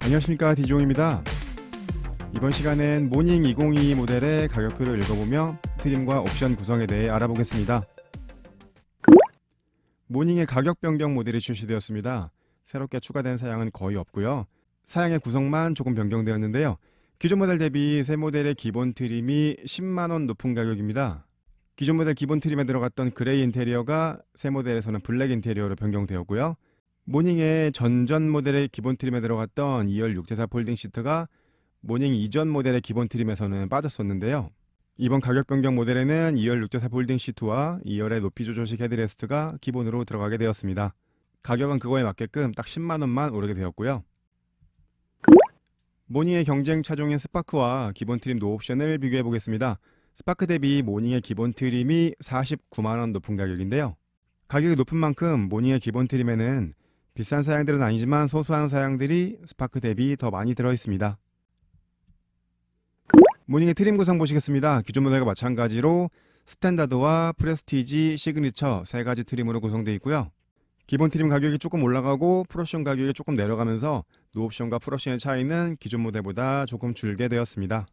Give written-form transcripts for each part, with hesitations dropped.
안녕하십니까, 디종입니다. 이번 시간엔 모닝 2022 모델의 가격표를 읽어보며 트림과 옵션 구성에 대해 알아보겠습니다. 모닝의 가격 변경 모델이 출시되었습니다. 새롭게 추가된 사양은 거의 없고요. 사양의 구성만 조금 변경되었는데요. 기존 모델 대비 새 모델의 기본 트림이 10만원 높은 가격입니다. 기존 모델 기본 트림에 들어갔던 그레이 인테리어가 새 모델에서는 블랙 인테리어로 변경되었고요. 모닝의 전전 모델의 기본 트림에 들어갔던 2열 6대4 폴딩 시트가 모닝 이전 모델의 기본 트림에서는 빠졌었는데요. 이번 가격 변경 모델에는 2열 6대4 폴딩 시트와 2열의 높이 조절식 헤드레스트가 기본으로 들어가게 되었습니다. 가격은 그거에 맞게끔 딱 10만원만 오르게 되었고요. 모닝의 경쟁 차종인 스파크와 기본 트림 노옵션을 비교해 보겠습니다. 스파크 대비 모닝의 기본 트림이 49만원 높은 가격인데요. 가격이 높은 만큼 모닝의 기본 트림에는 비싼 사양들은 아니지만 소소한 사양들이 스파크 대비 더 많이 들어있습니다. 모닝의 트림 구성 보시겠습니다. 기존 모델과 마찬가지로 스탠다드와 프레스티지, 시그니처 세 가지 트림으로 구성되어 있고요. 기본 트림 가격이 조금 올라가고 풀옵션 가격이 조금 내려가면서 노옵션과 풀옵션의 차이는 기존 모델보다 조금 줄게 되었습니다.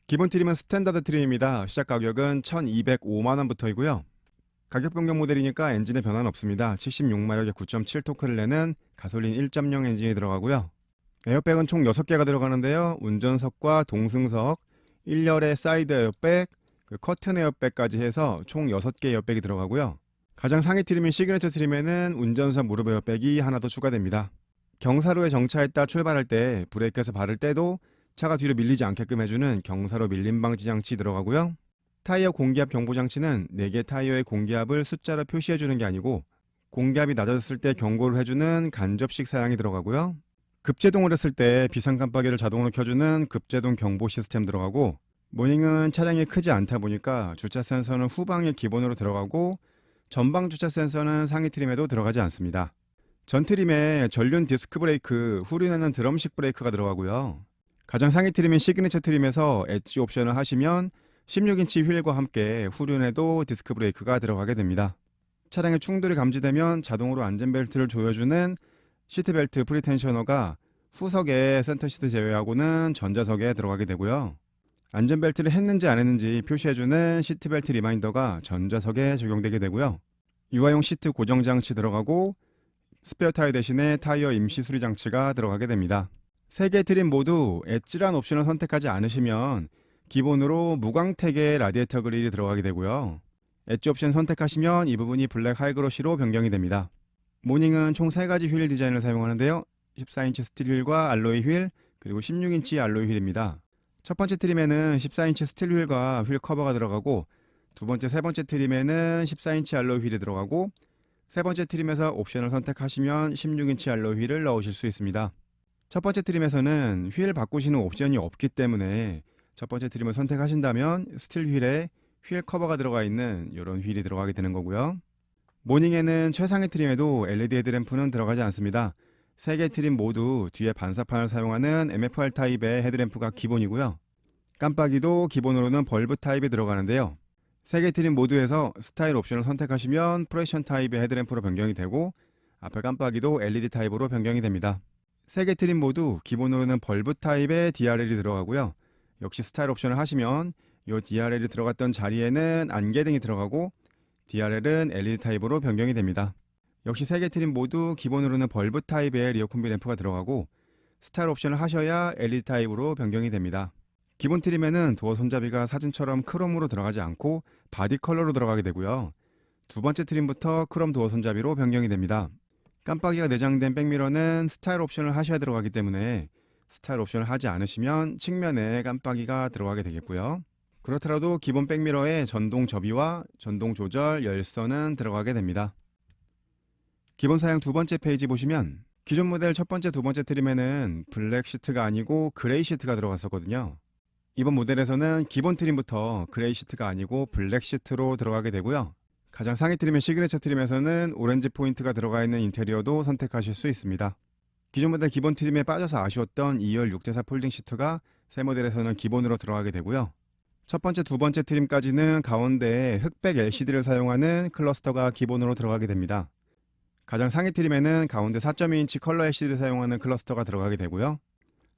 기본 트림은 스탠다드 트림입니다. 시작 가격은 1205만원부터이고요. 가격 변경 모델이니까 엔진의 변화는 없습니다. 76마력의 9.7 토크를 내는 가솔린 1.0 엔진이 들어가고요. 에어백은 총 6개가 들어가는데요. 운전석과 동승석, 1열의 사이드 에어백, 커튼 에어백까지 해서 총 6개 에어백이 들어가고요. 가장 상위 트림인 시그니처 트림에는 운전석 무릎 에어백이 하나 더 추가됩니다. 경사로에 정차했다 출발할 때 브레이크에서 밟을 때도 차가 뒤로 밀리지 않게끔 해주는 경사로 밀림 방지 장치 들어가고요. 타이어 공기압 경보 장치는 4개 타이어의 공기압을 숫자로 표시해주는 게 아니고 공기압이 낮아졌을 때 경고를 해주는 간접식 사양이 들어가고요. 급제동을 했을 때 비상 깜빡이를 자동으로 켜주는 급제동 경보 시스템 들어가고, 모닝은 차량이 크지 않다 보니까 주차 센서는 후방에 기본으로 들어가고 전방 주차 센서는 상위 트림에도 들어가지 않습니다. 전 트림에 전륜 디스크 브레이크, 후륜에는 드럼식 브레이크가 들어가고요. 가장 상위 트림인 시그니처 트림에서 엣지 옵션을 하시면 16인치 휠과 함께 후륜에도 디스크 브레이크가 들어가게 됩니다. 차량의 충돌이 감지되면 자동으로 안전벨트를 조여주는 시트벨트 프리텐셔너가 후석에 센터시트 제외하고는 전자석에 들어가게 되고요. 안전벨트를 했는지 안 했는지 표시해주는 시트벨트 리마인더가 전자석에 적용되게 되고요. 유아용 시트 고정장치 들어가고 스페어 타이어 대신에 타이어 임시 수리 장치가 들어가게 됩니다. 3개 트림 모두 엣지란 옵션을 선택하지 않으시면 기본으로 무광택의 라디에이터 그릴이 들어가게 되고요. 엣지 옵션 선택하시면 이 부분이 블랙 하이그로시로 변경이 됩니다. 모닝은 총 3가지 휠 디자인을 사용하는데요. 14인치 스틸 휠과 알로이 휠, 그리고 16인치 알로이 휠입니다. 첫 번째 트림에는 14인치 스틸 휠과 휠 커버가 들어가고, 두 번째, 세 번째 트림에는 14인치 알로이 휠이 들어가고, 세 번째 트림에서 옵션을 선택하시면 16인치 알로이 휠을 넣으실 수 있습니다. 첫 번째 트림에서는 휠 바꾸시는 옵션이 없기 때문에 첫 번째 트림을 선택하신다면 스틸 휠에 휠 커버가 들어가 있는 이런 휠이 들어가게 되는 거고요. 모닝에는 최상위 트림에도 LED 헤드램프는 들어가지 않습니다. 3개 트림 모두 뒤에 반사판을 사용하는 MFR 타입의 헤드램프가 기본이고요. 깜빡이도 기본으로는 벌브 타입이 들어가는데요. 3개 트림 모두에서 스타일 옵션을 선택하시면 프로젝션 타입의 헤드램프로 변경이 되고, 앞에 깜빡이도 LED 타입으로 변경이 됩니다. 3개 트림 모두 기본으로는 벌브 타입의 DRL이 들어가고요. 역시 스타일 옵션을 하시면 이 DRL이 들어갔던 자리에는 안개등이 들어가고 DRL은 LED 타입으로 변경이 됩니다. 역시 3개 트림 모두 기본으로는 벌브 타입의 리어 콤비 램프가 들어가고 스타일 옵션을 하셔야 LED 타입으로 변경이 됩니다. 기본 트림에는 도어 손잡이가 사진처럼 크롬으로 들어가지 않고 바디 컬러로 들어가게 되고요. 두 번째 트림부터 크롬 도어 손잡이로 변경이 됩니다. 깜빡이가 내장된 백미러는 스타일 옵션을 하셔야 들어가기 때문에 스타일 옵션을 하지 않으시면 측면에 깜빡이가 들어가게 되겠고요. 그렇더라도 기본 백미러에 전동 접이와 전동 조절 열선은 들어가게 됩니다. 기본 사양 두 번째 페이지 보시면 기존 모델 첫 번째, 두 번째 트림에는 블랙 시트가 아니고 그레이 시트가 들어갔었거든요. 이번 모델에서는 기본 트림부터 그레이 시트가 아니고 블랙 시트로 들어가게 되고요. 가장 상위 트림의 시그니처 트림에서는 오렌지 포인트가 들어가 있는 인테리어도 선택하실 수 있습니다. 기존 모델 기본 트림에 빠져서 아쉬웠던 2열 6대4 폴딩 시트가 새 모델에서는 기본으로 들어가게 되고요. 첫 번째, 두 번째 트림까지는 가운데에 흑백 LCD를 사용하는 클러스터가 기본으로 들어가게 됩니다. 가장 상위 트림에는 가운데 4.2인치 컬러 LCD를 사용하는 클러스터가 들어가게 되고요.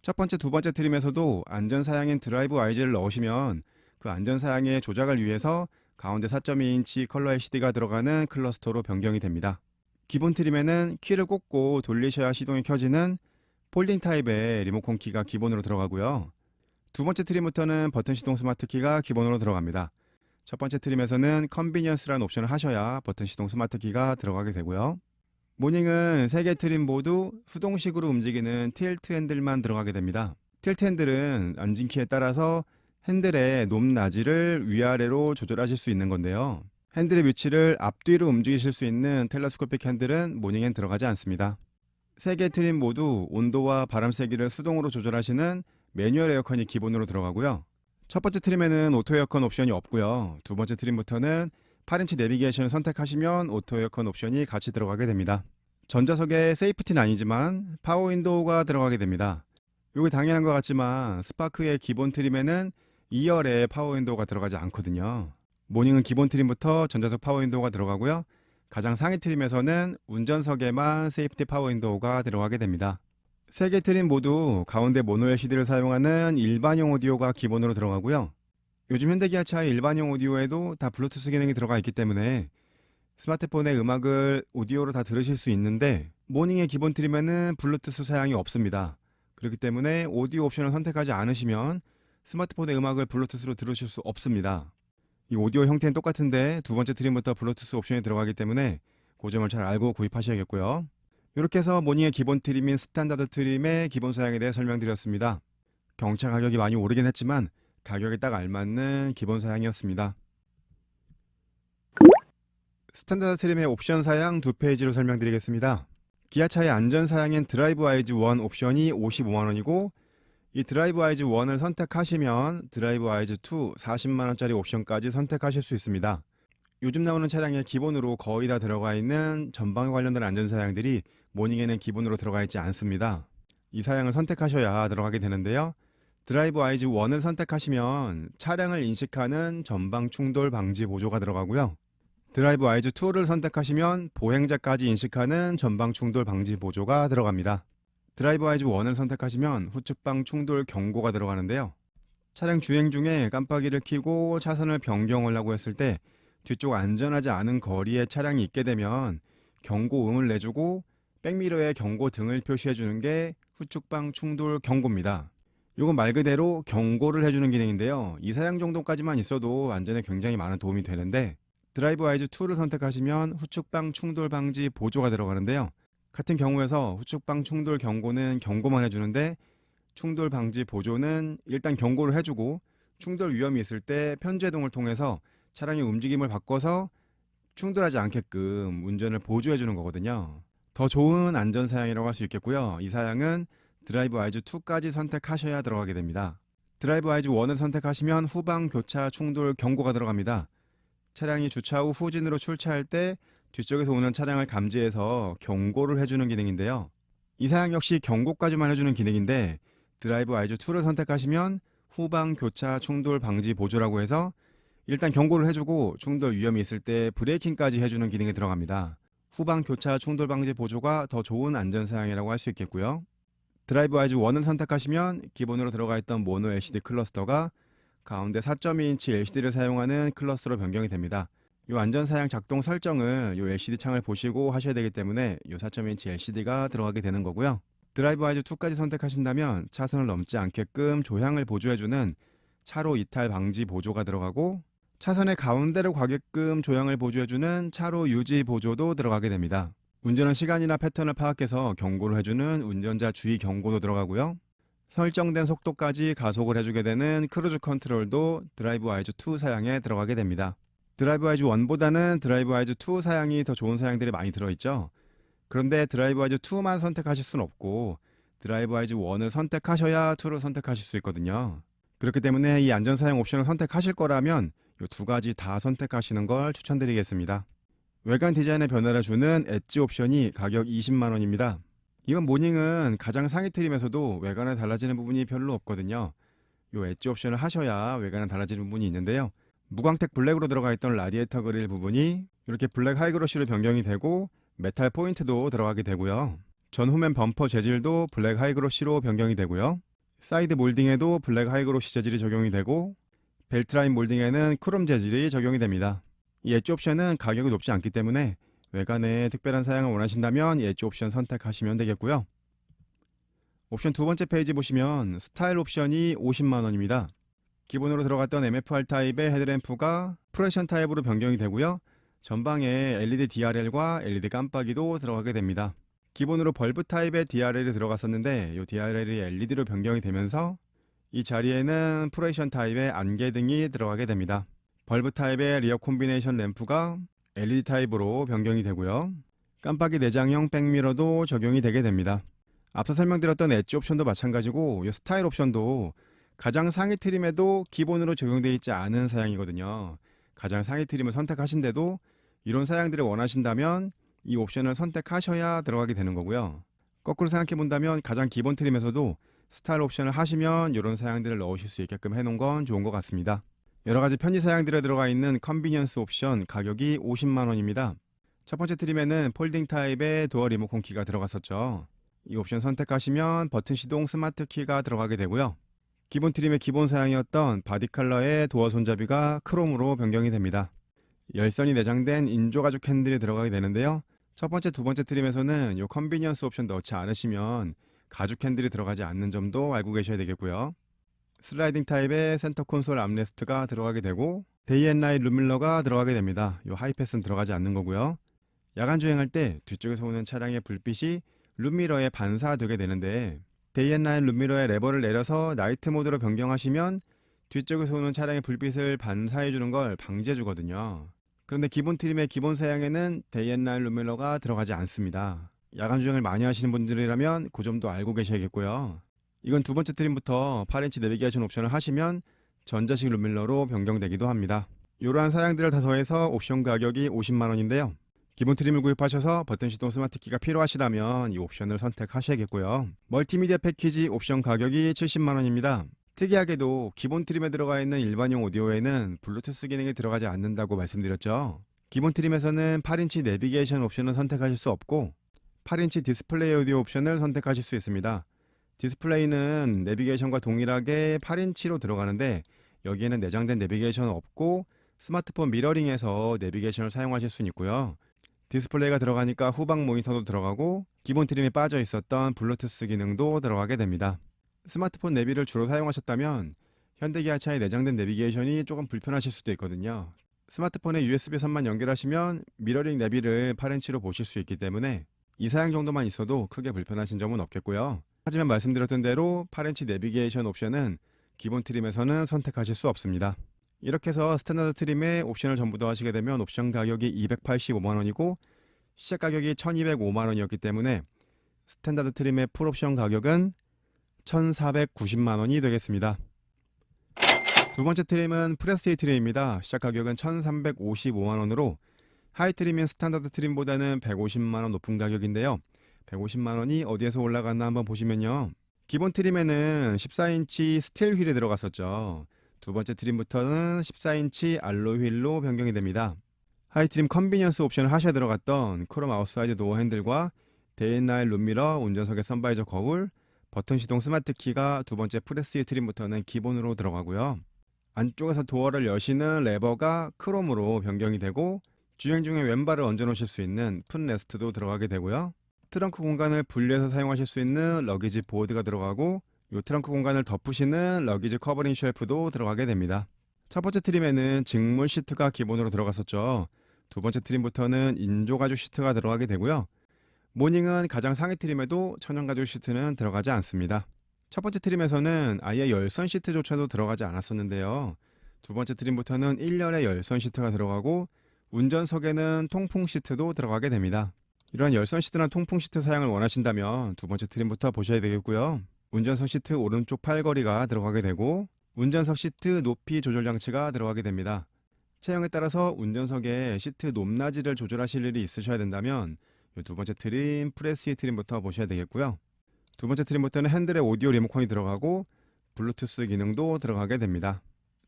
첫 번째, 두 번째 트림에서도 안전 사양인 드라이브 IG를 넣으시면 그 안전 사양의 조작을 위해서 가운데 4.2인치 컬러 LCD가 들어가는 클러스터로 변경이 됩니다. 기본 트림에는 키를 꽂고 돌리셔야 시동이 켜지는 폴딩 타입의 리모컨 키가 기본으로 들어가고요. 두 번째 트림부터는 버튼 시동 스마트 키가 기본으로 들어갑니다. 첫 번째 트림에서는 컨비니언스라는 옵션을 하셔야 버튼 시동 스마트 키가 들어가게 되고요. 모닝은 3개 트림 모두 수동식으로 움직이는 틸트 핸들만 들어가게 됩니다. 틸트 핸들은 앉은 키에 따라서 핸들의 높낮이를 위아래로 조절하실 수 있는 건데요. 핸들의 위치를 앞뒤로 움직이실 수 있는 텔레스코픽 핸들은 모닝엔 들어가지 않습니다. 3개 트림 모두 온도와 바람 세기를 수동으로 조절하시는 매뉴얼 에어컨이 기본으로 들어가고요. 첫 번째 트림에는 오토 에어컨 옵션이 없고요. 두 번째 트림부터는 8인치 내비게이션을 선택하시면 오토 에어컨 옵션이 같이 들어가게 됩니다. 전자석에 세이프티는 아니지만 파워 윈도우가 들어가게 됩니다. 이게 당연한 것 같지만 스파크의 기본 트림에는 2열에 파워 윈도우가 들어가지 않거든요. 모닝은 기본 트림부터 전자석 파워 윈도우가 들어가고요. 가장 상위 트림에서는 운전석에만 세이프티 파워 윈도우가 들어가게 됩니다. 3개 트림 모두 가운데 모노 LCD를 사용하는 일반용 오디오가 기본으로 들어가고요. 요즘 현대기아차의 일반용 오디오에도 다 블루투스 기능이 들어가 있기 때문에 스마트폰의 음악을 오디오로 다 들으실 수 있는데 모닝의 기본 트림에는 블루투스 사양이 없습니다. 그렇기 때문에 오디오 옵션을 선택하지 않으시면 스마트폰의 음악을 블루투스로 들으실 수 없습니다. 이 오디오 형태는 똑같은데 두 번째 트림부터 블루투스 옵션이 들어가기 때문에 그 점을 잘 알고 구입하셔야겠고요. 이렇게 해서 모닝의 기본 트림인 스탠다드 트림의 기본 사양에 대해 설명드렸습니다. 경차 가격이 많이 오르긴 했지만 가격에 딱 알맞는 기본 사양이었습니다. 스탠다드 트림의 옵션 사양 2페이지로 설명드리겠습니다. 기아차의 안전 사양인 드라이브 아이즈 1 옵션이 55만원이고 이 드라이브 아이즈 1을 선택하시면 드라이브 아이즈 2 40만원짜리 옵션까지 선택하실 수 있습니다. 요즘 나오는 차량에 기본으로 거의 다 들어가 있는 전방에 관련된 안전 사양들이 모닝에는 기본으로 들어가 있지 않습니다. 이 사양을 선택하셔야 들어가게 되는데요. 드라이브 아이즈 1을 선택하시면 차량을 인식하는 전방 충돌 방지 보조가 들어가고요. 드라이브 아이즈 2를 선택하시면 보행자까지 인식하는 전방 충돌 방지 보조가 들어갑니다. 드라이브 아이즈 1을 선택하시면 후측방 충돌 경고가 들어가는데요. 차량 주행 중에 깜빡이를 켜고 차선을 변경하려고 했을 때 뒤쪽 안전하지 않은 거리에 차량이 있게 되면 경고음을 내주고 백미러에 경고 등을 표시해 주는 게 후측방 충돌 경고입니다. 이건 말 그대로 경고를 해주는 기능인데요. 이 사양 정도까지만 있어도 안전에 굉장히 많은 도움이 되는데 드라이브 아이즈 2를 선택하시면 후측방 충돌 방지 보조가 들어가는데요. 같은 경우에서 후측방 충돌 경고는 경고만 해주는데 충돌 방지 보조는 일단 경고를 해주고 충돌 위험이 있을 때 편제동을 통해서 차량의 움직임을 바꿔서 충돌하지 않게끔 운전을 보조해 주는 거거든요. 더 좋은 안전 사양이라고 할 수 있겠고요. 이 사양은 드라이브 아이즈 2까지 선택하셔야 들어가게 됩니다. 드라이브 아이즈 1을 선택하시면 후방 교차 충돌 경고가 들어갑니다. 차량이 주차 후 후진으로 출차할 때 뒤쪽에서 오는 차량을 감지해서 경고를 해주는 기능인데요. 이 사양 역시 경고까지만 해주는 기능인데 드라이브 아이즈 2를 선택하시면 후방 교차 충돌 방지 보조라고 해서 일단 경고를 해주고 충돌 위험이 있을 때 브레이킹까지 해주는 기능이 들어갑니다. 후방 교차 충돌 방지 보조가 더 좋은 안전 사양이라고 할 수 있겠고요. 드라이브 아이즈 1을 선택하시면 기본으로 들어가 있던 모노 LCD 클러스터가 가운데 4.2인치 LCD를 사용하는 클러스터로 변경이 됩니다. 이 안전 사양 작동 설정을 이 LCD 창을 보시고 하셔야 되기 때문에 이 4.2인치 LCD가 들어가게 되는 거고요. 드라이브 아이즈 2까지 선택하신다면 차선을 넘지 않게끔 조향을 보조해주는 차로 이탈 방지 보조가 들어가고 차선의 가운데로 가게끔 조향을 보조해주는 차로 유지 보조도 들어가게 됩니다. 운전한 시간이나 패턴을 파악해서 경고를 해주는 운전자 주의 경고도 들어가고요. 설정된 속도까지 가속을 해주게 되는 크루즈 컨트롤도 드라이브 아이즈 2 사양에 들어가게 됩니다. 드라이브 아이즈 1보다는 드라이브 아이즈 2 사양이 더 좋은 사양들이 많이 들어있죠. 그런데 드라이브 아이즈 2만 선택하실 수는 없고 드라이브 아이즈 1을 선택하셔야 2를 선택하실 수 있거든요. 그렇기 때문에 이 안전 사양 옵션을 선택하실 거라면 이 두 가지 다 선택하시는 걸 추천드리겠습니다. 외관 디자인에 변화를 주는 엣지 옵션이 가격 20만원입니다. 이번 모닝은 가장 상위 트림에서도 외관에 달라지는 부분이 별로 없거든요. 이 엣지 옵션을 하셔야 외관에 달라지는 부분이 있는데요. 무광택 블랙으로 들어가 있던 라디에이터 그릴 부분이 이렇게 블랙 하이그로시로 변경이 되고 메탈 포인트도 들어가게 되고요. 전후면 범퍼 재질도 블랙 하이그로시로 변경이 되고요. 사이드 몰딩에도 블랙 하이그로시 재질이 적용이 되고 벨트라인 몰딩에는 크롬 재질이 적용이 됩니다. 이 엣지 옵션은 가격이 높지 않기 때문에 외관에 특별한 사양을 원하신다면 이 엣지 옵션 선택하시면 되겠고요. 옵션 두 번째 페이지 보시면 스타일 옵션이 50만원입니다. 기본으로 들어갔던 MFR 타입의 헤드램프가 프로젝션 타입으로 변경이 되고요. 전방에 LED DRL과 LED 깜빡이도 들어가게 됩니다. 기본으로 벌브 타입의 DRL이 들어갔었는데 이 DRL이 LED로 변경이 되면서 이 자리에는 프로젝션 타입의 안개등이 들어가게 됩니다. 벌브 타입의 리어 콤비네이션 램프가 LED 타입으로 변경이 되고요. 깜빡이 내장형 백미러도 적용이 되게 됩니다. 앞서 설명드렸던 엣지 옵션도 마찬가지고 이 스타일 옵션도 가장 상위 트림에도 기본으로 적용되어 있지 않은 사양이거든요. 가장 상위 트림을 선택하신데도 이런 사양들을 원하신다면 이 옵션을 선택하셔야 들어가게 되는 거고요. 거꾸로 생각해 본다면 가장 기본 트림에서도 스타일 옵션을 하시면 이런 사양들을 넣으실 수 있게끔 해놓은 건 좋은 것 같습니다. 여러가지 편의 사양들에 들어가 있는 컨비니언스 옵션 가격이 50만원입니다. 첫 번째 트림에는 폴딩 타입의 도어 리모컨 키가 들어갔었죠. 이 옵션 선택하시면 버튼 시동 스마트 키가 들어가게 되고요. 기본 트림의 기본 사양이었던 바디 컬러의 도어 손잡이가 크롬으로 변경이 됩니다. 열선이 내장된 인조 가죽 핸들이 들어가게 되는데요. 첫 번째, 두 번째 트림에서는 이 컨비니언스 옵션 넣지 않으시면 가죽 핸들이 들어가지 않는 점도 알고 계셔야 되겠고요. 슬라이딩 타입의 센터 콘솔 암레스트가 들어가게 되고 데이 앤 나잇 룸밀러가 들어가게 됩니다. 이 하이패스는 들어가지 않는 거고요. 야간 주행할 때 뒤쪽에서 오는 차량의 불빛이 룸미러에 반사되게 되는데 데이 앤 나잇 룸미러의 레버를 내려서 나이트 모드로 변경하시면 뒤쪽에서 오는 차량의 불빛을 반사해 주는 걸 방지해 주거든요. 그런데 기본 트림의 기본 사양에는 데이 앤 나잇 룸밀러가 들어가지 않습니다. 야간 주행을 많이 하시는 분들이라면 그 점도 알고 계셔야겠고요. 이건 두 번째 트림부터 8인치 내비게이션 옵션을 하시면 전자식 룸밀러로 변경되기도 합니다. 이러한 사양들을 다 더해서 옵션 가격이 50만원인데요. 기본 트림을 구입하셔서 버튼 시동 스마트 키가 필요하시다면 이 옵션을 선택하셔야겠고요. 멀티미디어 패키지 옵션 가격이 70만원입니다. 특이하게도 기본 트림에 들어가 있는 일반용 오디오에는 블루투스 기능이 들어가지 않는다고 말씀드렸죠. 기본 트림에서는 8인치 내비게이션 옵션을 선택하실 수 없고 8인치 디스플레이 오디오 옵션을 선택하실 수 있습니다. 디스플레이는 내비게이션과 동일하게 8인치로 들어가는데 여기에는 내장된 내비게이션은 없고 스마트폰 미러링에서 내비게이션을 사용하실 수 있고요. 디스플레이가 들어가니까 후방 모니터도 들어가고 기본 트림에 빠져 있었던 블루투스 기능도 들어가게 됩니다. 스마트폰 내비를 주로 사용하셨다면 현대기아차의 내장된 내비게이션이 조금 불편하실 수도 있거든요. 스마트폰에 USB 선만 연결하시면 미러링 내비를 8인치로 보실 수 있기 때문에 이 사양 정도만 있어도 크게 불편하신 점은 없겠고요. 하지만 말씀드렸던 대로 8인치 내비게이션 옵션은 기본 트림에서는 선택하실 수 없습니다. 이렇게 해서 스탠다드 트림의 옵션을 전부 더 하시게 되면 옵션 가격이 285만원이고 시작 가격이 1205만원이었기 때문에 스탠다드 트림의 풀옵션 가격은 1490만원이 되겠습니다. 두 번째 트림은 프레스티 트림입니다. 시작 가격은 1355만원으로 하이 트림인 스탠다드 트림보다는 150만원 높은 가격인데요. 150만원이 어디에서 올라갔나 한번 보시면요. 기본 트림에는 14인치 스틸 휠이 들어갔었죠. 두 번째 트림부터는 14인치 알로이 휠로 변경이 됩니다. 하이 트림 컨비니언스 옵션을 하셔야 들어갔던 크롬 아웃사이드 도어 핸들과 데이 앤 나잇 룸미러, 운전석의 선바이저 거울, 버튼 시동 스마트 키가 두 번째 프레스티 트림부터는 기본으로 들어가고요. 안쪽에서 도어를 여시는 레버가 크롬으로 변경이 되고 주행 중에 왼발을 얹어 놓으실 수 있는 풋 레스트도 들어가게 되고요. 트렁크 공간을 분리해서 사용하실 수 있는 러기지 보드가 들어가고 이 트렁크 공간을 덮으시는 러기지 커버링 쉘프도 들어가게 됩니다. 첫 번째 트림에는 직물 시트가 기본으로 들어갔었죠. 두 번째 트림부터는 인조 가죽 시트가 들어가게 되고요. 모닝은 가장 상위 트림에도 천연 가죽 시트는 들어가지 않습니다. 첫 번째 트림에서는 아예 열선 시트조차도 들어가지 않았었는데요. 두 번째 트림부터는 1열의 열선 시트가 들어가고 운전석에는 통풍 시트도 들어가게 됩니다. 이러한 열선 시트나 통풍 시트 사양을 원하신다면 두 번째 트림부터 보셔야 되겠고요. 운전석 시트 오른쪽 팔걸이가 들어가게 되고 운전석 시트 높이 조절 장치가 들어가게 됩니다. 체형에 따라서 운전석의 시트 높낮이를 조절하실 일이 있으셔야 된다면 이 두 번째 트림, 프레스티 트림부터 보셔야 되겠고요. 두 번째 트림부터는 핸들에 오디오 리모컨이 들어가고 블루투스 기능도 들어가게 됩니다.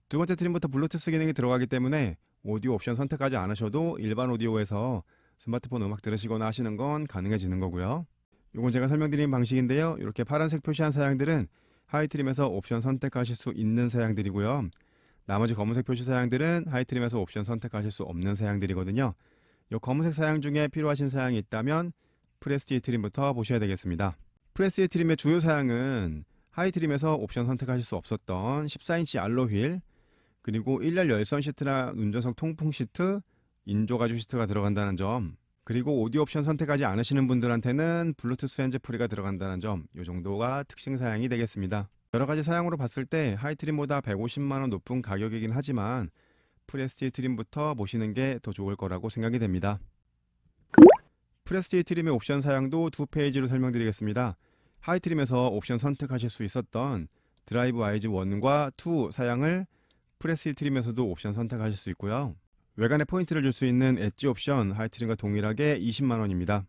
두 번째 트림부터 블루투스 기능이 들어가기 때문에 오디오 옵션 선택하지 않으셔도 일반 오디오에서 스마트폰 음악 들으시거나 하시는 건 가능해지는 거고요. 이건 제가 설명드린 방식인데요. 이렇게 파란색 표시한 사양들은 하이트림에서 옵션 선택하실 수 있는 사양들이고요. 나머지 검은색 표시 사양들은 하이트림에서 옵션 선택하실 수 없는 사양들이거든요. 이 검은색 사양 중에 필요하신 사양이 있다면 프레스티지 트림부터 보셔야 되겠습니다. 프레스티지 트림의 주요 사양은 하이트림에서 옵션 선택하실 수 없었던 14인치 알로 휠, 그리고 1열 열선 시트나 운전석 통풍 시트, 인조 가죽 시트가 들어간다는 점, 그리고 오디오 옵션 선택하지 않으시는 분들한테는 블루투스 핸즈프리가 들어간다는 점, 이 정도가 특징 사양이 되겠습니다. 여러 가지 사양으로 봤을 때 하이트림보다 150만원 높은 가격이긴 하지만 프레스티지 트림부터 보시는 게 더 좋을 거라고 생각이 됩니다. 프레스티지 트림의 옵션 사양도 두 페이지로 설명드리겠습니다. 하이트림에서 옵션 선택하실 수 있었던 드라이브 와이즈 1과 2 사양을 프레스티지 트림에서도 옵션 선택하실 수 있고요. 외관에 포인트를 줄 수 있는 엣지 옵션 하이트림과 동일하게 20만원입니다.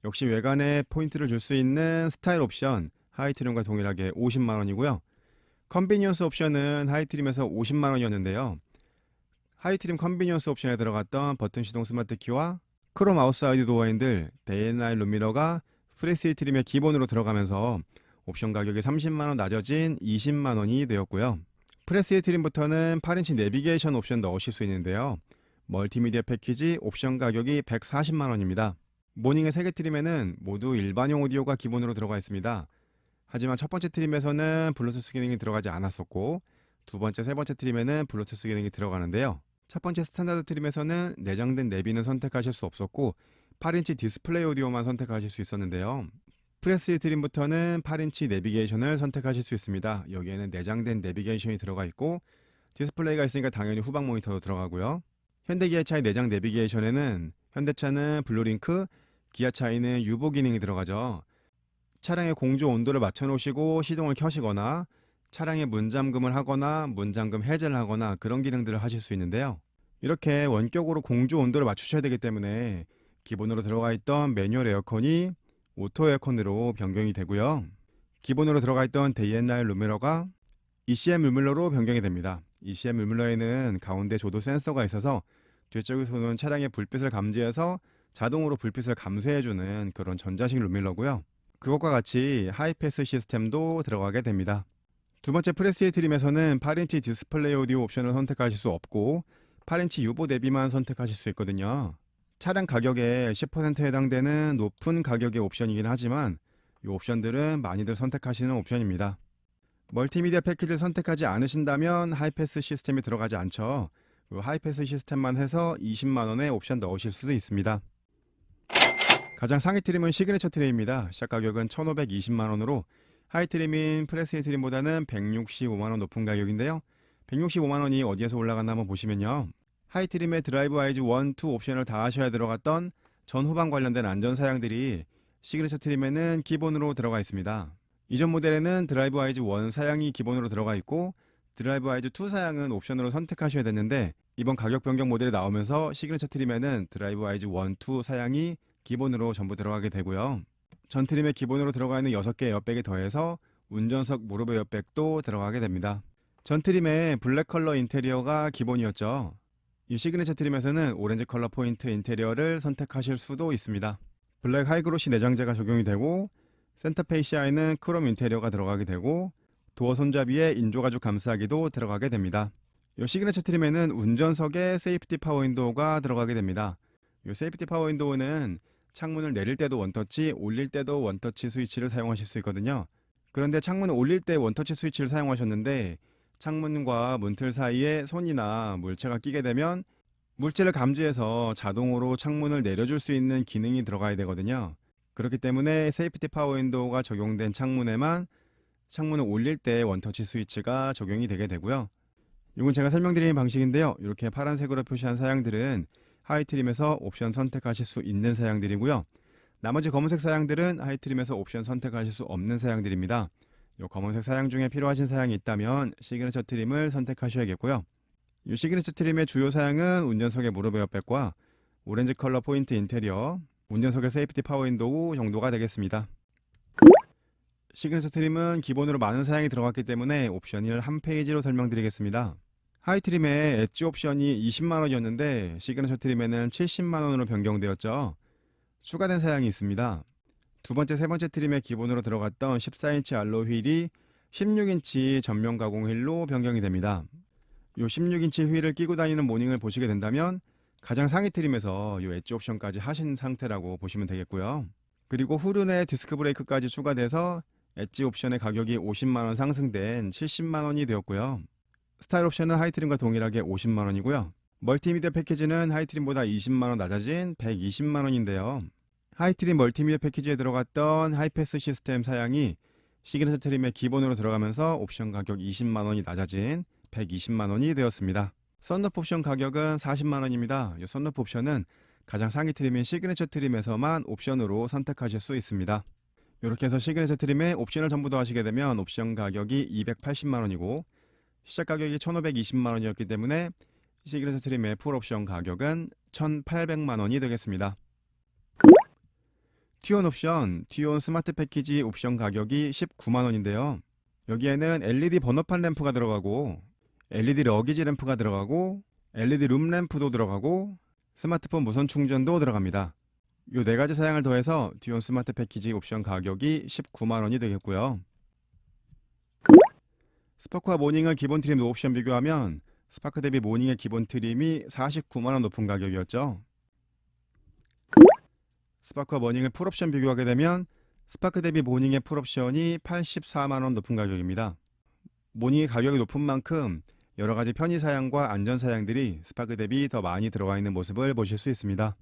역시 외관에 포인트를 줄 수 있는 스타일 옵션 하이트림과 동일하게 50만원이고요. 컨비니언스 옵션은 하이트림에서 50만원이었는데요. 하이트림 컨비니언스 옵션에 들어갔던 버튼 시동 스마트 키와 크롬 아웃사이드 도어 핸들, 데이 앤 나잇 룸미러가 프레스티지 트림에 기본으로 들어가면서 옵션 가격이 30만원 낮아진 20만원이 되었고요. 프레스티지 트림부터는 8인치 내비게이션 옵션 넣으실 수 있는데요. 멀티미디어 패키지 옵션 가격이 140만원입니다. 모닝의 3개 트림에는 모두 일반용 오디오가 기본으로 들어가 있습니다. 하지만 첫 번째 트림에서는 블루투스 기능이 들어가지 않았었고 두 번째, 세 번째 트림에는 블루투스 기능이 들어가는데요. 첫 번째 스탠다드 트림에서는 내장된 내비는 선택하실 수 없었고 8인치 디스플레이 오디오만 선택하실 수 있었는데요. 프레스티지 트림부터는 8인치 내비게이션을 선택하실 수 있습니다. 여기에는 내장된 내비게이션이 들어가 있고 디스플레이가 있으니까 당연히 후방 모니터도 들어가고요. 현대기아차의 내장 내비게이션에는 현대차는 블루링크, 기아차에는 유보 기능이 들어가죠. 차량의 공조 온도를 맞춰 놓으시고 시동을 켜시거나 차량의 문잠금을 하거나 문잠금 해제를 하거나 그런 기능들을 하실 수 있는데요. 이렇게 원격으로 공조 온도를 맞추셔야 되기 때문에 기본으로 들어가 있던 매뉴얼 에어컨이 오토 에어컨으로 변경이 되고요. 기본으로 들어가 있던 데이 앤 나잇 룸미러가 ECM 룸밀러로 변경이 됩니다. ECM 룸밀러에는 가운데 조도 센서가 있어서 뒤쪽에서는 차량의 불빛을 감지해서 자동으로 불빛을 감쇄해주는 그런 전자식 룸밀러고요. 그것과 같이 하이패스 시스템도 들어가게 됩니다. 두 번째 프레스티지 트림에서는 8인치 디스플레이 오디오 옵션을 선택하실 수 없고 8인치 유보 대비만 선택하실 수 있거든요. 차량 가격의 10%에 해당되는 높은 가격의 옵션이긴 하지만 이 옵션들은 많이들 선택하시는 옵션입니다. 멀티미디어 패키지를 선택하지 않으신다면 하이패스 시스템이 들어가지 않죠. 하이패스 시스템만 해서 20만원의 옵션 넣으실 수도 있습니다. 가장 상위 트림은 시그니처 트림입니다. 시작 가격은 1520만원으로 하이 트림인 프레스티지 트림보다는 165만원 높은 가격인데요. 165만원이 어디에서 올라갔나 한번 보시면요. 하이 트림의 드라이브 와이즈 1, 2 옵션을 다 하셔야 들어갔던 전후방 관련된 안전 사양들이 시그니처 트림에는 기본으로 들어가 있습니다. 이전 모델에는 드라이브 와이즈 1 사양이 기본으로 들어가 있고 드라이브 와이즈 2 사양은 옵션으로 선택하셔야 됐는데 이번 가격 변경 모델이 나오면서 시그니처 트림에는 드라이브 와이즈 1, 2 사양이 기본으로 전부 들어가게 되고요. 전 트림에 기본으로 들어가 있는 6개 에어백에 더해서 운전석 무릎 에어백도 들어가게 됩니다. 전 트림에 블랙 컬러 인테리어가 기본이었죠. 이 시그니처 트림에서는 오렌지 컬러 포인트 인테리어를 선택하실 수도 있습니다. 블랙 하이그로시 내장재가 적용이 되고 센터 페이시아에는 크롬 인테리어가 들어가게 되고 도어 손잡이에 인조가죽 감싸기도 들어가게 됩니다. 이 시그니처 트림에는 운전석에 세이프티 파워 윈도우가 들어가게 됩니다. 이 세이프티 파워 윈도우는 창문을 내릴 때도 원터치, 올릴 때도 원터치 스위치를 사용하실 수 있거든요. 그런데 창문을 올릴 때 원터치 스위치를 사용하셨는데 창문과 문틀 사이에 손이나 물체가 끼게 되면 물체를 감지해서 자동으로 창문을 내려줄 수 있는 기능이 들어가야 되거든요. 그렇기 때문에 세이프티 파워 윈도우가 적용된 창문에만 창문을 올릴 때 원터치 스위치가 적용이 되게 되고요. 이건 제가 설명드리는 방식인데요. 이렇게 파란색으로 표시한 사양들은 하이트림에서 옵션 선택하실 수 있는 사양들이고요. 나머지 검은색 사양들은 하이트림에서 옵션 선택하실 수 없는 사양들입니다. 이 검은색 사양 중에 필요하신 사양이 있다면 시그니처 트림을 선택하셔야겠고요. 이 시그니처 트림의 주요 사양은 운전석의 무릎 에어백과 오렌지 컬러 포인트 인테리어, 운전석의 세이프티 파워 윈도우 정도가 되겠습니다. 시그니처 트림은 기본으로 많은 사양이 들어갔기 때문에 옵션을 한 페이지로 설명드리겠습니다. 하이트림의 엣지 옵션이 20만 원이었는데 시그니처 트림에는 70만 원으로 변경되었죠. 추가된 사양이 있습니다. 두 번째, 세 번째 트림에 기본으로 들어갔던 14인치 알로이 휠이 16인치 전면 가공 휠로 변경이 됩니다. 이 16인치 휠을 끼고 다니는 모닝을 보시게 된다면 가장 상위 트림에서 이 엣지 옵션까지 하신 상태라고 보시면 되겠고요. 그리고 후륜에 디스크 브레이크까지 추가돼서 엣지 옵션의 가격이 50만 원 상승된 70만 원이 되었고요. 스타일 옵션은 하이트림과 동일하게 50만 원이고요. 멀티미디어 패키지는 하이트림보다 20만 원 낮아진 120만 원인데요. 하이트림 멀티미디어 패키지에 들어갔던 하이패스 시스템 사양이 시그니처 트림의 기본으로 들어가면서 옵션 가격 20만 원이 낮아진 120만 원이 되었습니다. 썬루프 옵션 가격은 40만 원입니다. 이 썬루프 옵션은 가장 상위 트림인 시그니처 트림에서만 옵션으로 선택하실 수 있습니다. 이렇게 해서 시그니처 트림에 옵션을 전부 더하시게 되면 옵션 가격이 280만 원이고 시작 가격이 1520만 원이었기 때문에 시그니처 트림의 풀 옵션 가격은 1800만 원이 되겠습니다. 튀온 옵션, 튀온 스마트 패키지 옵션 가격이 19만 원인데요. 여기에는 LED 번호판 램프가 들어가고 LED 러기지 램프가 들어가고 LED 룸 램프도 들어가고 스마트폰 무선 충전도 들어갑니다. 이 4가지 사양을 더해서 튀온 스마트 패키지 옵션 가격이 19만 원이 되겠고요. 스파크와 모닝을 기본 트림 옵션 비교하면 스파크 대비 모닝의 기본 트림이 49만 원 높은 가격이었죠. 스파크와 모닝을 풀옵션 비교하게 되면 스파크 대비 모닝의 풀옵션이 84만 원 높은 가격입니다. 모닝의 가격이 높은 만큼 여러가지 편의 사양과 안전 사양들이 스파크 대비 더 많이 들어가 있는 모습을 보실 수 있습니다.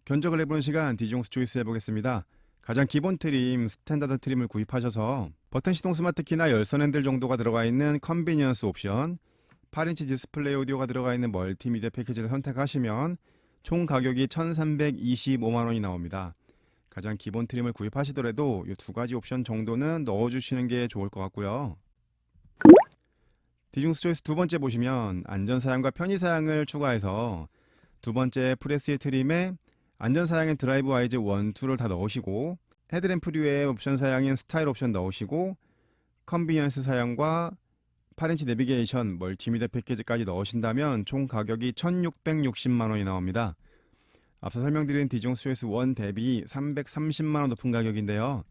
견적을 해보는 시간 디종스 초이스 해보겠습니다. 가장 기본 트림, 스탠다드 트림을 구입하셔서 버튼 시동 스마트 키나 열선 핸들 정도가 들어가 있는 컨비니언스 옵션, 8인치 디스플레이 오디오가 들어가 있는 멀티미디어 패키지를 선택하시면 총 가격이 1325만 원이 나옵니다. 가장 기본 트림을 구입하시더라도 이 2가지 옵션 정도는 넣어주시는 게 좋을 것 같고요. 디종스 초이스 두 번째 보시면 안전사양과 편의사양을 추가해서 두 번째 프레스 트림에 안전사양인 드라이브 와이즈 1, 2를 다 넣으시고 헤드램프류의 옵션 사양인 스타일 옵션 넣으시고 컨비니언스 사양과 8인치 내비게이션 멀티미디어 패키지까지 넣으신다면 총 가격이 1660만 원이 나옵니다. 앞서 설명드린 디종스 초이스 1 대비 330만 원 높은 가격인데요.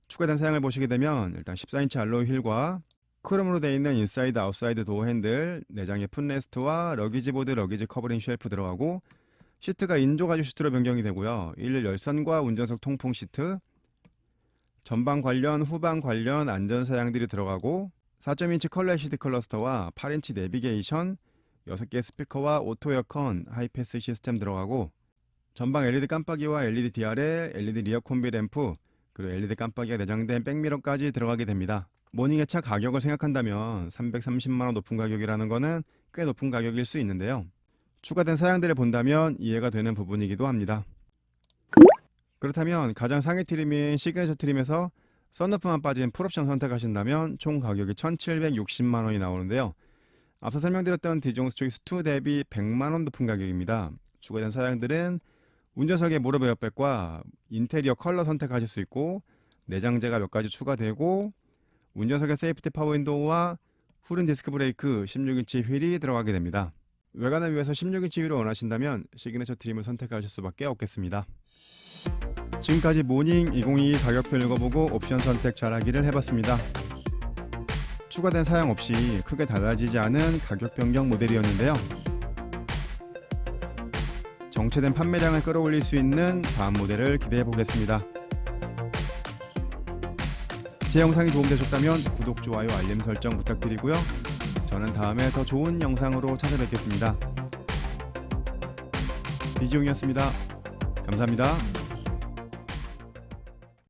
추가된 사양을 보시게 되면 일단 14인치 알로이 휠과 크롬으로 되어 있는 인사이드 아웃사이드 도어 핸들, 내장의 풋레스트와 러기지 보드 러기지 커버링 쉘프 들어가고 시트가 인조가죽 시트로 변경이 되고요. 일일 열선과 운전석 통풍 시트, 전방 관련, 후방 관련 안전 사양들이 들어가고 4.2인치 컬러 LCD 클러스터와 8인치 내비게이션, 6개 스피커와 오토 에어컨, 하이패스 시스템 들어가고 전방 LED 깜빡이와 LED DRL, LED 리어 콤비 램프, 그리고 LED 깜빡이가 내장된 백미러까지 들어가게 됩니다. 모닝의 차 가격을 생각한다면 330만 원 높은 가격이라는 것은 꽤 높은 가격일 수 있는데요. 추가된 사양들을 본다면 이해가 되는 부분이기도 합니다. 그렇다면 가장 상위 트림인 시그니처 트림에서 썬루프만 빠진 풀옵션 선택하신다면 총 가격이 1760만 원이 나오는데요. 앞서 설명드렸던 디종스 초이스 2 대비 100만 원 높은 가격입니다. 추가된 사양들은 운전석의 무릎 에어백과 인테리어 컬러 선택하실 수 있고 내장재가 몇 가지 추가되고 운전석의 세이프티 파워윈도우와 후륜 디스크 브레이크 16인치 휠이 들어가게 됩니다. 외관을 위해서 16인치 휠을 원하신다면 시그니처 트림을 선택하실 수밖에 없겠습니다. 지금까지 모닝 2022 가격표 읽어보고 옵션 선택 잘하기를 해봤습니다. 추가된 사양 없이 크게 달라지지 않은 가격 변경 모델이었는데요. 정체된 판매량을 끌어올릴 수 있는 다음 모델을 기대해 보겠습니다. 제 영상이 도움되셨다면 구독, 좋아요, 알림 설정 부탁드리고요. 저는 다음에 더 좋은 영상으로 찾아뵙겠습니다. 디지용이었습니다. 감사합니다.